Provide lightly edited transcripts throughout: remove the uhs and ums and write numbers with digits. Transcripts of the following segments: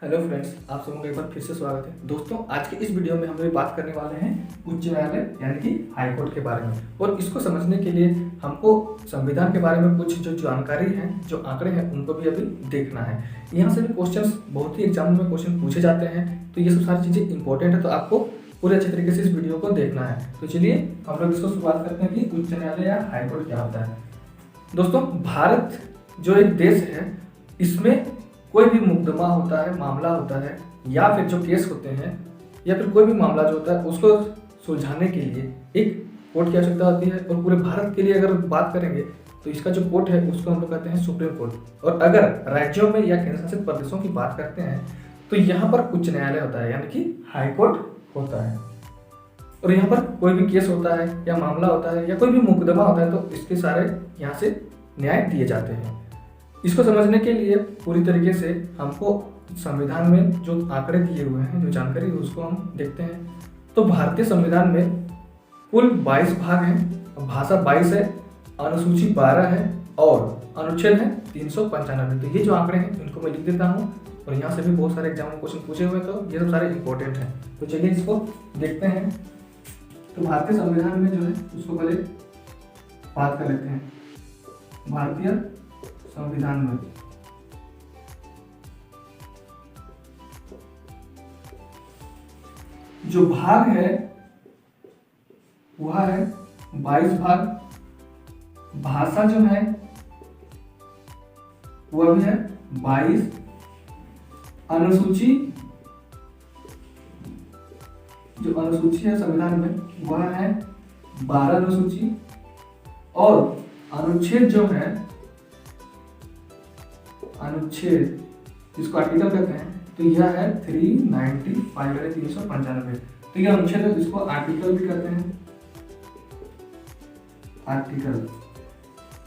Hello friends, आप सबों का एक बार फिर से स्वागत है। दोस्तों, आज के इस वीडियो में हम लोग बात करने वाले हैं उच्च न्यायालय यानी कि हाई कोर्ट के बारे में। और इसको समझने के लिए हमको संविधान के बारे में कुछ जो जानकारी है, जो आंकड़े हैं, उनको भी अभी देखना है। यहाँ से भी क्वेश्चंस बहुत ही एग्जाम में क्वेश्चन पूछे जाते हैं, तो ये सब सारी चीज़ें इंपॉर्टेंट है, तो आपको पूरे अच्छे तरीके से इस वीडियो को देखना है। तो चलिए हम लोग इसको शुरुआत करते हैं कि उच्च न्यायालय या हाई कोर्ट क्या होता है। दोस्तों, भारत जो एक देश है, इसमें कोई भी मुकदमा होता है, मामला होता है, या फिर जो केस होते हैं, या फिर कोई भी मामला जो होता है उसको सुलझाने के लिए एक कोर्ट की आवश्यकता होती है। और पूरे भारत के लिए अगर बात करेंगे तो इसका जो कोर्ट है उसको हम लोग कहते हैं सुप्रीम कोर्ट। और अगर राज्यों में या केंद्र शासित प्रदेशों की बात करते हैं तो यहाँ पर उच्च न्यायालय होता है, यानी कि हाई कोर्ट होता है। और यहाँ पर कोई भी केस होता है या मामला होता है या कोई भी मुकदमा होता है तो इसके सारे यहाँ से न्याय दिए जाते हैं। इसको समझने के लिए पूरी तरीके से हमको संविधान में जो आंकड़े दिए हुए हैं, जो जानकारी है, उसको हम देखते हैं। तो भारतीय संविधान में कुल 22 भाग हैं, भाषा 22 है, अनुसूची 12 है और अनुच्छेद है 395। तो ये जो आंकड़े हैं इनको मैं लिख देता हूँ। और यहाँ से भी बहुत सारे एग्जाम में क्वेश्चन पूछे हुए, तो ये सब सारे इंपॉर्टेंट हैं। तो चलिए इसको देखते हैं। तो भारतीय संविधान में जो है उसको पहले बात कर लेते हैं। भारतीय संविधान में जो भाग है वह है 22 भाग। भाषा जो है वह भी है 22। अनुसूची, जो अनुसूची है संविधान में वह है 12 अनुसूची। और अनुच्छेद जो है, अनुच्छेद जिसको आर्टिकल कहते हैं, तो यह है 395 यानी 395। तो यह अनुच्छेद है, इसको आर्टिकल भी कहते हैं, आर्टिकल।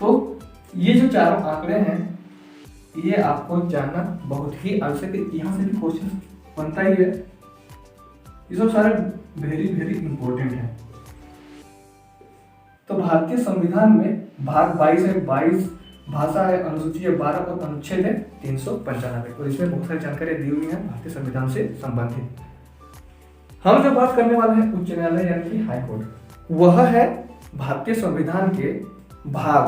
तो ये जो चारों आंकड़े हैं ये आपको जानना बहुत ही आवश्यक है। यहाँ से भी क्वेश्चन बनता ही है, ये सब सारे वेरी वेरी इंपॉर्टेंट है। तो भारतीय संविधान में भाग 22 है, 22 भाषा है, अनुसूची है 12 और अनुच्छेद है 395। और इसमें बहुत सारी जानकारी दी हुई है भारतीय संविधान से संबंधित। हम जो बात करने वाले हैं उच्च न्यायालय यानी कि हाई कोर्ट, वह है भारतीय संविधान के भाग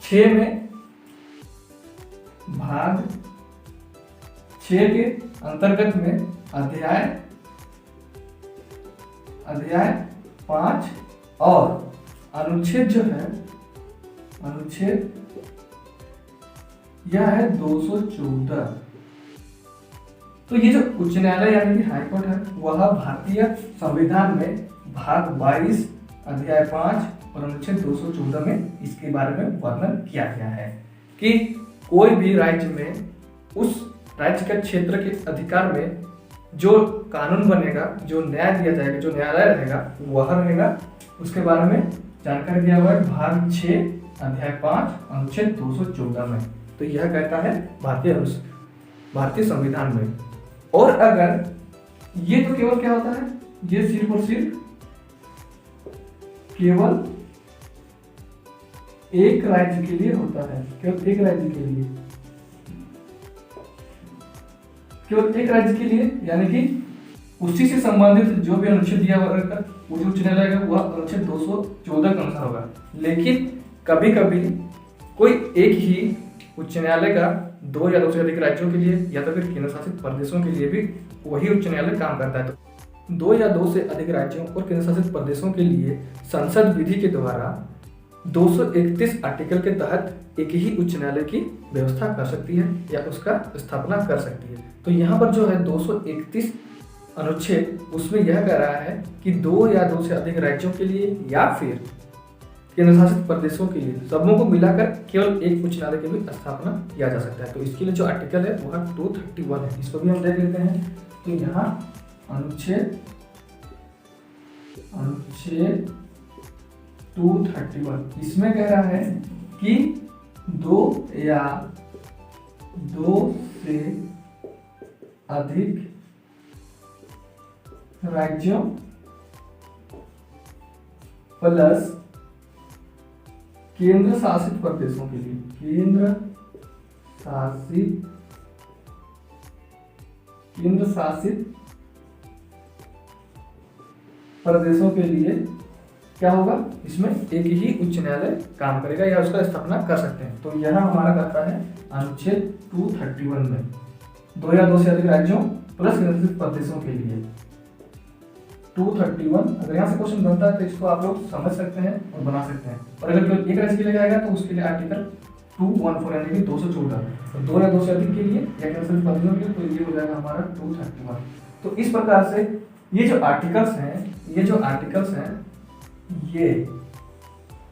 6 में, भाग 6 के अंतर्गत में अध्याय 5 और अनुच्छेद जो है, अनुच्छेद यह है 214। तो ये जो उच्च न्यायालय यानी कि हाई कोर्ट है वह भारतीय संविधान में भाग 22 अध्याय 5 और अनुच्छेद 214 में इसके बारे में वर्णन किया गया है कि कोई भी राज्य में उस राज्य के क्षेत्र के अधिकार में जो कानून बनेगा, जो न्याय दिया जाएगा, जो न्यायालय रहेगा वह रहेगा। उसके बारे में जानकारी दिया हुआ है भाग 6 अध्याय 5 अनुच्छेद 214 में। तो यह कहता है भारतीय संविधान में। और अगर ये तो केवल क्या होता है, ये सिर्फ और सिर्फ केवल एक राज्य के लिए होता है, केवल एक राज्य के लिए, केवल एक राज्य के लिए, यानी कि उसी से संबंधित जो भी अनुच्छेद दिया होगा वो जो उच्च न्यायालय है वह अनुच्छेद 214 के अनुसार होगा। लेकिन कभी कभी कोई एक ही उच्च न्यायालय का 2 या 2 से अधिक राज्यों के लिए या तो फिर केंद्र शासित प्रदेशों के लिए भी वही उच्च न्यायालय काम करता है। तो 2 या 2 से अधिक राज्यों और केंद्र शासित प्रदेशों के लिए संसद विधि के द्वारा 231 आर्टिकल के तहत एक ही उच्च न्यायालय की व्यवस्था कर सकती है या उसका स्थापना कर सकती है। तो यहाँ पर जो है 231 अनुच्छेद, उसमें यह कह रहा है कि 2 या 2 से अधिक राज्यों के लिए या फिर केंद्र शासित प्रदेशों के लिए सबों को मिलाकर केवल एक उच्च न्यायालय की भी स्थापना किया जा सकता है। तो इसके लिए जो आर्टिकल है वह 231 है, इसको भी हम देख लेते हैं। तो यहाँ अनुच्छेद 231 इसमें कह रहा है कि 2 या 2 से अधिक राज्यों प्लस केंद्र शासित प्रदेशों के लिए, केंद्र शासित केंद्र शासित प्रदेशों के लिए क्या होगा, इसमें एक ही उच्च न्यायालय काम करेगा या उसका स्थापना कर सकते हैं। तो यह हमारा कहता है अनुच्छेद 231 में 2 या 2 से अधिक राज्यों प्लस केंद्रशासित प्रदेशों के लिए 231। अगर यहाँ से क्वेश्चन बनता है तो इसको आप लोग समझ सकते हैं और बना सकते हैं। और अगर केवल एक राज्य के लिए जाएगा तो उसके लिए आर्टिकल 214 यानी कि 214, तो 2 या 2 से अधिक के लिए या केंद्रशासित प्रदेशों के लिए तो ये हो जाएगा हमारा 231। तो इस प्रकार से ये जो आर्टिकल्स हैं ये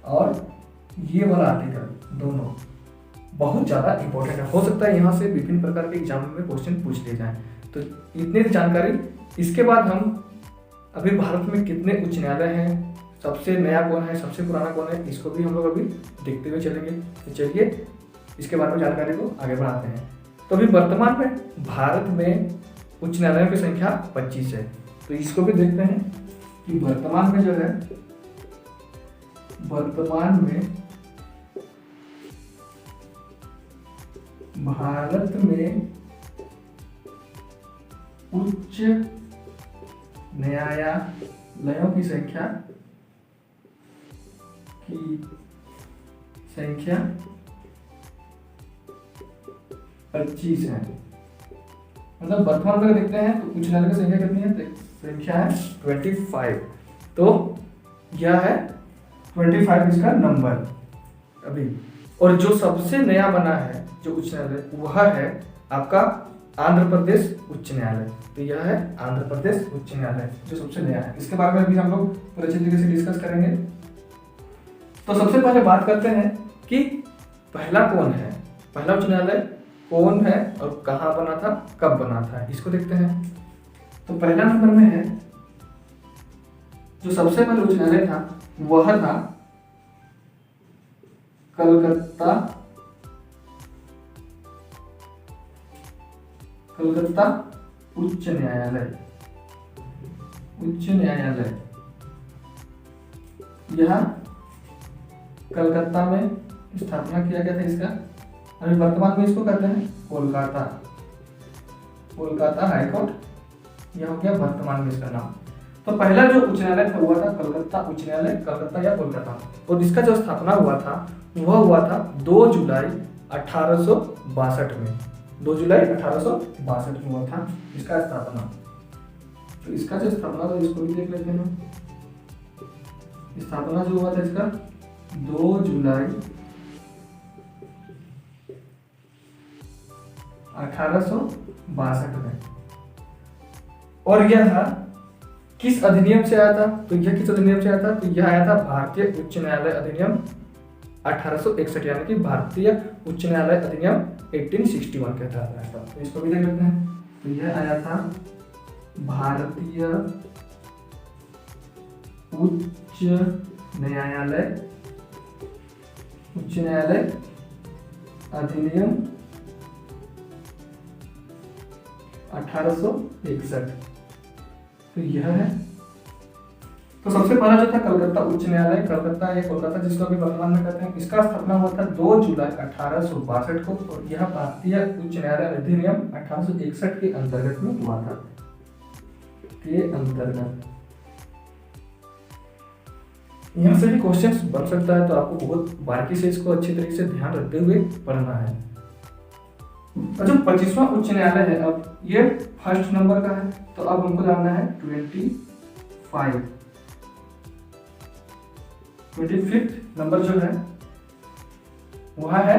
और ये वाला आर्टिकल दोनों बहुत ज़्यादा इंपॉर्टेंट है। हो सकता है यहाँ से विभिन्न प्रकार के एग्जाम में क्वेश्चन पूछ लिए जाएं। तो इतनी जानकारी। इसके बाद हम अभी भारत में कितने उच्च न्यायालय हैं, सबसे नया कौन है, सबसे पुराना कौन है, इसको भी हम लोग अभी देखते हुए चलेंगे। तो चलिए इसके बारे में जानकारी को आगे बढ़ाते हैं। तो अभी वर्तमान में भारत में उच्च न्यायालयों की संख्या 25 है। तो इसको भी देखते हैं कि वर्तमान में जो है, वर्तमान में भारत में उच्च न्यायालयों की संख्या 25 है। मतलब वर्तमान में देखते हैं तो उच्च न्यायालय की संख्या कितनी है, संख्या है 25। तो यह है 25 इसका नंबर अभी। और जो सबसे नया बना है जो उच्च न्यायालय, वह है आपका आंध्र प्रदेश उच्च न्यायालय। तो यह है आंध्र प्रदेश उच्च न्यायालय जो सबसे नया है। इसके बारे में अभी हम लोग पूरे अच्छे तरीके से डिस्कस करेंगे। तो सबसे पहले बात करते हैं कि पहला कौन है, पहला उच्च न्यायालय कौन है और कहाँ बना था, कब बना था, इसको देखते हैं। तो पहला नंबर में है जो सबसे पहले उच्च न्यायालय था वह था कलकत्ता उच्च न्यायालय। यह कलकत्ता में स्थापना किया गया था इसका। अभी वर्तमान में इसको कहते हैं कोलकाता हाई कोर्ट। यह हो गया वर्तमान में इसका नाम। तो पहला जो उच्च न्यायालय था हुआ था कलकत्ता उच्च न्यायालय, कलकत्ता या कोलकाता। और इसका जो स्थापना हुआ था वह हुआ था 2 जुलाई 1862 में। 2 जुलाई 1862 में हुआ था इसका स्थापना। तो इसका जो स्थापना था इसको भी देख लेते हैं। स्थापना जो हुआ था इसका 2 जुलाई 1862 में। और यह किस अधिनियम से आया था, तो यह किस अधिनियम से आया था, तो यह आया था भारतीय उच्च न्यायालय अधिनियम 1861 यानी कि भारतीय उच्च न्यायालय अधिनियम 1861 के तहत आया था। तो इसको भी देख लेते हैं। तो यह आया था भारतीय उच्च न्यायालय अधिनियम 1861। तो यह है। तो सबसे पहला जो था कलकत्ता उच्च न्यायालय, कलकत्ता या कोलकाता जिसको अभी वर्तमान में कहते हैं, इसका स्थापना हुआ था 2 जुलाई 1862 को। और यह भारतीय उच्च न्यायालय अधिनियम 1861 के अंतर्गत में हुआ था। यहाँ से भी क्वेश्चंस बन सकता है, तो आपको बहुत बारीकी से इसको अच्छी तरीके से ध्यान रखते हुए पढ़ना है। और जो 25वां उच्च न्यायालय है, अब ये फर्स्ट नंबर का है, तो अब हमको जानना है 25th नंबर जो है वह है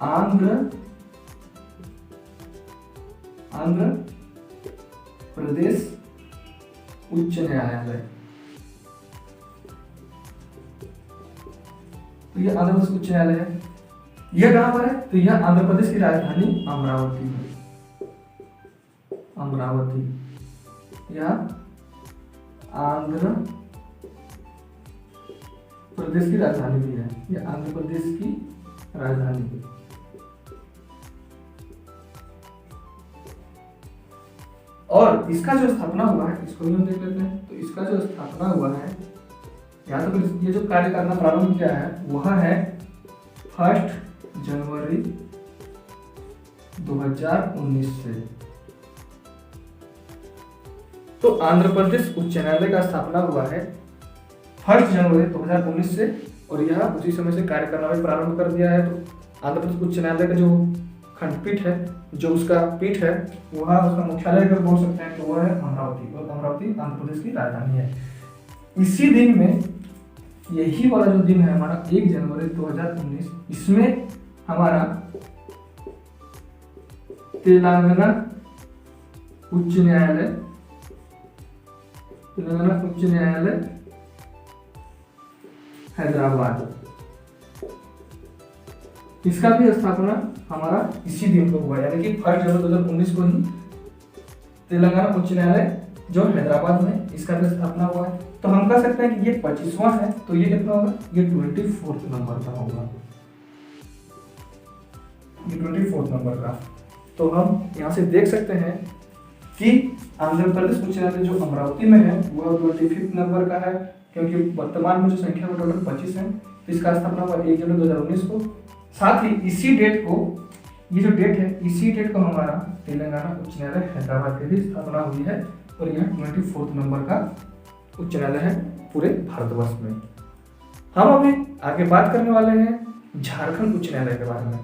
आंध्र प्रदेश उच्च न्यायालय। तो यह आंध्र प्रदेश उच्च न्यायालय है। यह कहां पर है, तो यह आंध्र प्रदेश की राजधानी अमरावती है। यह आंध्र प्रदेश की राजधानी भी है। यह आंध्र प्रदेश की राजधानी है। और इसका जो स्थापना हुआ है इसको भी हम देख लेते हैं। तो इसका जो स्थापना हुआ है, या तो ये जो कार्य करना प्रारंभ किया है वह है 1 जनवरी 2019 से। तो आंध्र प्रदेश उच्च न्यायालय का स्थापना हुआ है 1 जनवरी 2019 से और यह उसी समय से कार्य करना भी प्रारंभ कर दिया है। तो आंध्र प्रदेश उच्च न्यायालय का जो खंडपीठ है, जो उसका पीठ है, वह उसका मुख्यालय अगर बोल सकते हैं तो वह है अमरावती, और अमरावती आंध्र प्रदेश की राजधानी है। इसी दिन में, यही वाला जो दिन है हमारा 1 जनवरी 2019, इसमें हमारा तेलंगाना उच्च न्यायालय हैदराबाद, इसका भी स्थापना हमारा इसी दिन को हुआ, यानी कि 1 जनवरी 2019 को ही तेलंगाना उच्च न्यायालय जो हैदराबाद में, इसका भी स्थापना हुआ है। तो हम कह सकते हैं कि ये 25वां है, तो ये कितना होगा, ये 24 नंबर का होगा, ये 24 नंबर का। तो हम यहाँ से देख सकते हैं कि आंध्र प्रदेश उच्च न्यायालय जो अमरावती में है वह 25 नंबर का है, क्योंकि वर्तमान में जो संख्या है टोटल 25 है। तो इसका स्थापना हुआ 1 जनवरी 2019 को। साथ ही इसी डेट को, ये जो डेट है, इसी डेट को हमारा तेलंगाना उच्च न्यायालय हैदराबाद की भी स्थापना हुई है और यह 24 नंबर का उच्च न्यायालय है पूरे भारतवर्ष में। हम अभी आगे बात करने वाले हैं झारखंड उच्च न्यायालय के बारे में।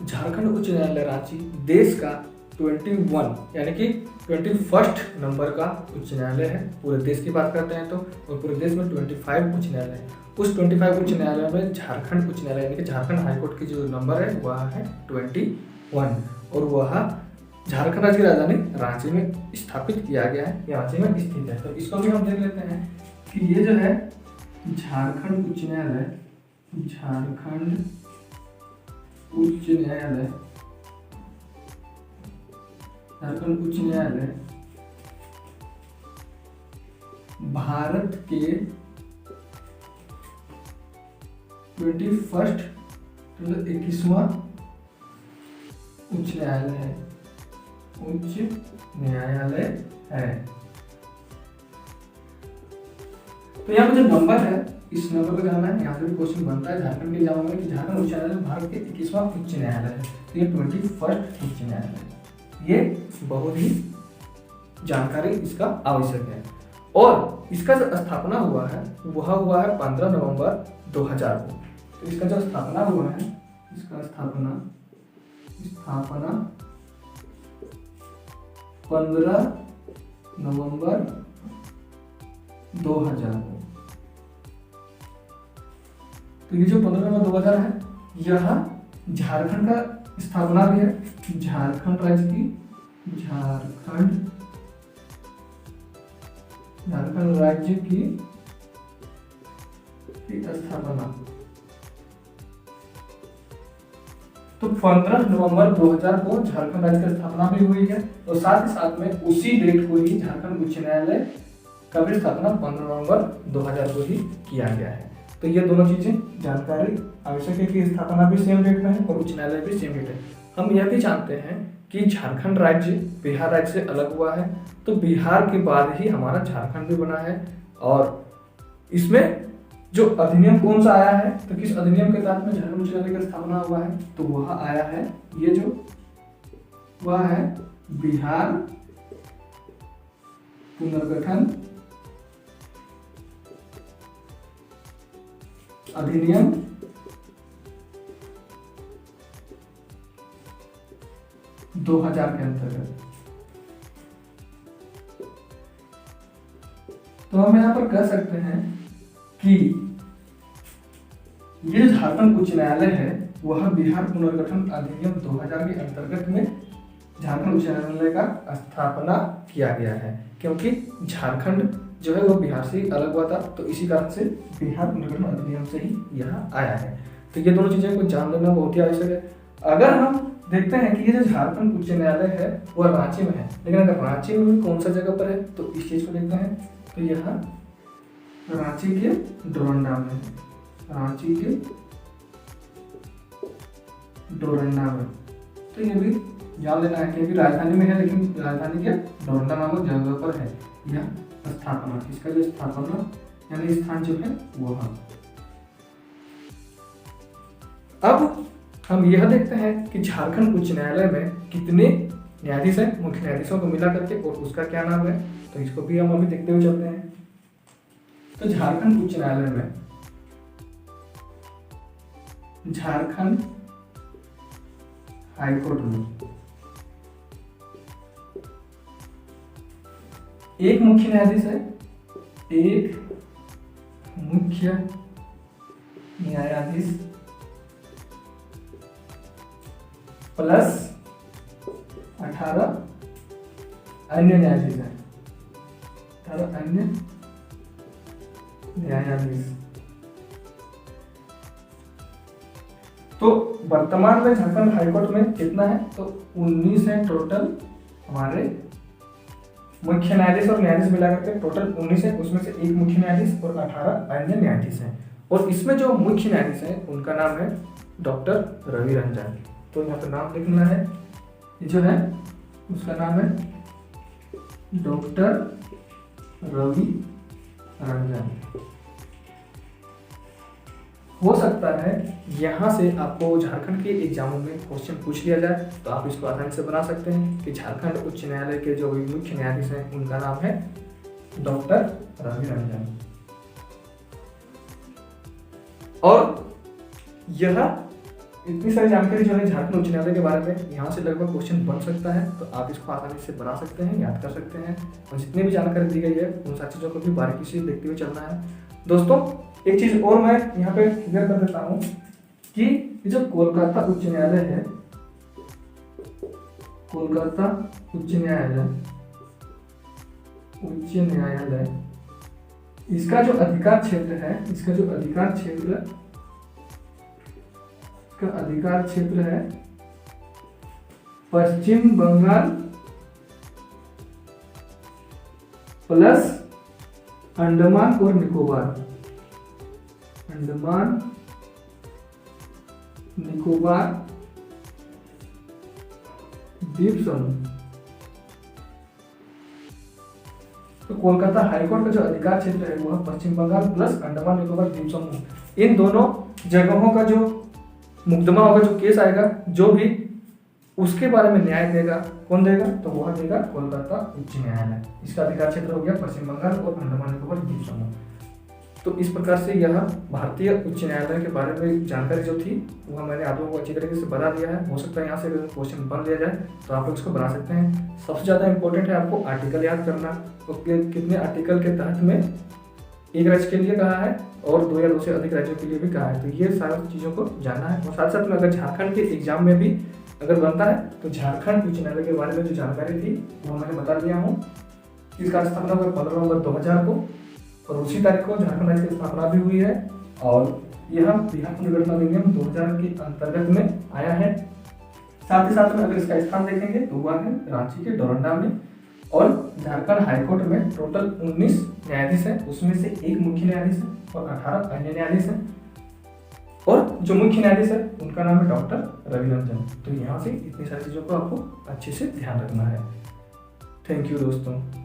झारखंड उच्च न्यायालय रांची देश का 21 यानी कि 21 नंबर का उच्च न्यायालय है। पूरे देश की बात करते हैं तो, और पूरे देश में 25 उच्च न्यायालय है। उस 25 उच्च न्यायालय में झारखंड उच्च न्यायालय यानी कि झारखंड हाईकोर्ट की जो नंबर है वह है 21, और वह झारखंड राज्य की राजधानी रांची में स्थापित किया गया है, ये रांची में स्थित है। तो इसको भी हम देख लेते हैं कि ये जो है झारखंड उच्च न्यायालय, झारखंड उच्च न्यायालय, झारखंड उच्च न्यायालय भारत के 21वां उच्च न्यायालय है, उच्च न्यायालय है। तो यहाँ पे जो नंबर है, इस नंबर को जानना है। यहाँ से भी क्वेश्चन बनता है झारखंड के एग्जाम में कि झारखंड उच्च न्यायालय भारत के 21वां उच्च न्यायालय है, तो ये 21 उच्च न्यायालय है। ये बहुत ही जानकारी इसका आवश्यक है। और इसका जो स्थापना हुआ है वह हुआ है 15 नवंबर 2000 को। तो इसका जो स्थापना हुआ है, इसका स्थापना 15 नवंबर 2000 को। तो ये जो 15 नवंबर 2000 है, यह झारखंड का स्थापना भी है, झारखंड राज्य की, झारखंड राज्य की स्थापना। तो 15 नवंबर 2000 को झारखंड राज्य की स्थापना भी हुई है, और साथ ही साथ में उसी डेट को ही झारखंड उच्च न्यायालय का भी स्थापना 15 नवंबर 2000 को ही किया गया है। तो ये दोनों चीजें जानकारी आवश्यक है कि स्थापना भी सेम डेट में है और उच्च न्यायालय भी सेम डेट है। हम यह भी जानते हैं कि झारखंड राज्य बिहार राज्य से अलग हुआ है, तो बिहार के बाद ही हमारा झारखंड भी बना है। और इसमें जो अधिनियम कौन सा आया है, तो किस अधिनियम के तहत में झारखंड उच्च न्यायालय की स्थापना हुआ है, तो वह आया है, ये जो वह है बिहार पुनर्गठन अधिनियम 2000 के अंतर्गत। तो हम यहाँ पर कह सकते हैं कि ये झारखंड उच्च न्यायालय है वह बिहार पुनर्गठन अधिनियम 2000 के अंतर्गत में झारखंड उच्च न्यायालय का स्थापना किया गया है, क्योंकि झारखंड जो है वो बिहार से अलग हुआ था, तो इसी कारण से बिहार पुनर्गठन अधिनियम से ही यह आया है। तो ये दोनों चीजें को जान लेना बहुत ही आवश्यक है। अगर हम देखते हैं कि ये जो झारखंड उच्च न्यायालय है वह रांची में है, लेकिन अगर रांची में भी कौन सा जगह पर है, तो इस चीज को देखते हैं। तो यह रांची के डोरंडा में, रांची के डोरंडा में। तो ये भी जान लेना है कि अभी राजधानी में है, लेकिन राजधानी के डोरंडा नामक जगह पर है यह स्थापना। इसका जो स्थापना यानी स्थान जो है वह। अब हम यह देखते हैं कि झारखंड उच्च न्यायालय में कितने न्यायाधीश हैं, मुख्य न्यायाधीशों को मिला करके, और उसका क्या नाम है, तो इसको भी हम अभी देखते हुए चलते हैं। तो झारखंड उच्च न्यायालय में झारखंड हाईकोर्ट में एक मुख्य न्यायाधीश है, एक मुख्य न्यायाधीश प्लस 18 अन्य न्यायाधीश है, 18 अन्य न्यायाधीश। तो वर्तमान में झारखंड हाईकोर्ट में कितना है, तो 19 है टोटल हमारे मुख्य न्यायाधीश और न्यायाधीश मिलाकर के टोटल 19 है, उसमें से एक मुख्य न्यायाधीश और 18 अन्य न्यायाधीश हैं। और इसमें जो मुख्य न्यायाधीश है उनका नाम है डॉक्टर रवि रंजन। तो यहाँ पर नाम लिखना है, ये जो है उसका नाम है डॉक्टर रवि रंजन। हो सकता है यहाँ से आपको झारखंड के एग्जामों में क्वेश्चन पूछ लिया जाए, तो आप इसको आसानी से बना सकते हैं कि झारखंड उच्च न्यायालय के जो मुख्य न्यायाधीश हैं उनका नाम है डॉक्टर रवि रंजन। और यह इतनी सारी जानकारी जो है झारखंड उच्च न्यायालय के बारे में, यहाँ से लगभग क्वेश्चन बन सकता है, तो आप इसको आसानी से बना सकते हैं, याद कर सकते हैं। और जितनी भी जानकारी दी गई है उन सारी चीज़ों को भी बारीकी से देखते हुए चलना है। दोस्तों एक चीज़ और मैं यहाँ पे क्लियर कर देता हूँ कि ये जो कोलकाता उच्च न्यायालय है, कोलकाता उच्च न्यायालय, इसका जो अधिकार क्षेत्र है, अधिकार क्षेत्र है पश्चिम बंगाल प्लस अंडमान और निकोबार, द्वीप समूह। तो कोलकाता हाईकोर्ट का जो अधिकार क्षेत्र है वह पश्चिम बंगाल प्लस अंडमान निकोबार द्वीप समूह, इन दोनों जगहों का जो मुकदमा होगा, जो केस आएगा, जो भी उसके बारे में न्याय देगा, कौन देगा, तो वह देगा कोलकाता उच्च न्यायालय। इसका अधिकार क्षेत्र हो गया पश्चिम बंगाल और अंडमान निकोबार द्वीप समूह। तो इस प्रकार से यह भारतीय उच्च न्यायालय के बारे में जानकारी जो थी वह मैंने आप लोगों को अच्छी तरीके से बता दिया है। हो सकता है यहाँ से अगर क्वेश्चन बन लिया जाए तो आप लोग इसको बना सकते हैं। सबसे ज़्यादा इंपॉर्टेंट है आपको आर्टिकल याद करना, तो कितने आर्टिकल के तहत में एक राज्य के लिए कहा है और 2 या 2 से अधिक राज्यों के लिए भी कहा है, तो ये सारी चीज़ों को जानना है। और साथ साथ में अगर झारखंड के एग्जाम में भी अगर बनता है तो झारखंड उच्च न्यायालय के बारे में जो जानकारी थी वो मैंने बता दिया हूँ। इसका स्थापना हुआ 15 नवंबर 2000 को, और उसी तारीख को झारखंड राज्य की स्थापना भी हुई है, और यह बिहार पुनर्गठन अधिनियम 2000 के अंतर्गत में आया है। साथ ही साथ में अगर इसका स्थान देखेंगे तो वह है रांची के डोरंडा में। और झारखंड हाईकोर्ट में टोटल 19 न्यायाधीश है, उसमें से एक मुख्य न्यायाधीश है और 18 अन्य न्यायाधीश है। और जो मुख्य न्यायाधीश है उनका नाम है डॉक्टर रवि रंजन। तो यहाँ से इतनी सारी चीज़ों को आपको अच्छे से ध्यान रखना है। थैंक यू दोस्तों।